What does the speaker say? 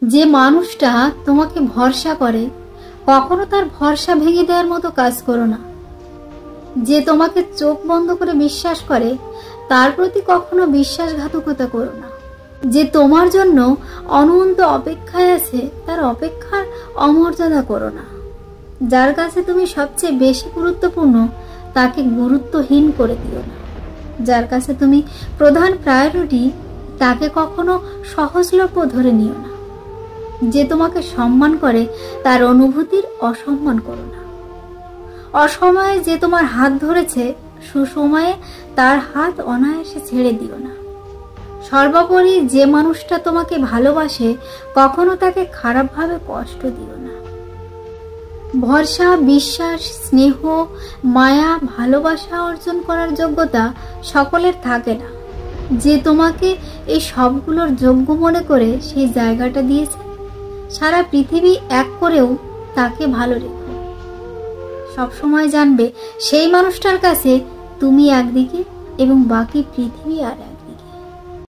যে মানুষটা তোমাকে ভরসা করে কখনো তার ভরসা ভেঙে দেওয়ার মতো কাজ করো না। যে তোমাকে চোখ বন্ধ করে বিশ্বাস করে তার প্রতি কখনো বিশ্বাসঘাতকতা করো না। যে তোমার জন্য অনন্ত অপেক্ষায় আছে তার অপেক্ষার অমর্যাদা করো না। যার কাছে তুমি সবচেয়ে বেশি গুরুত্বপূর্ণ তাকে গুরুত্বহীন করে দিও না। যার কাছে তুমি প্রধান প্রায়োরিটি তাকে কখনো সহজলভ্য ধরে নিও না। যে তোমাকে সম্মান করে তার অনুভূতির অসম্মান করো না। অসময়ে যে তোমার হাত ধরেছে সুসময়ে তার হাত অনায়াসে ছেড়ে দিও না। সর্বোপরি যে মানুষটা তোমাকে ভালোবাসে কখনো তাকে খারাপভাবে কষ্ট দিও না। ভরসা, বিশ্বাস, স্নেহ, মায়া, ভালোবাসা অর্জন করার যোগ্যতা সকলের থাকে না। যে তোমাকে এই সবগুলোর যোগ্য মনে করে সেই জায়গাটা দিয়েছে, সারা পৃথিবী এক করেও তাকে ভালো রেখো। সবসময় জানবে সেই মানুষটার কাছে তুমি একদিকে এবং বাকি পৃথিবী আর এক।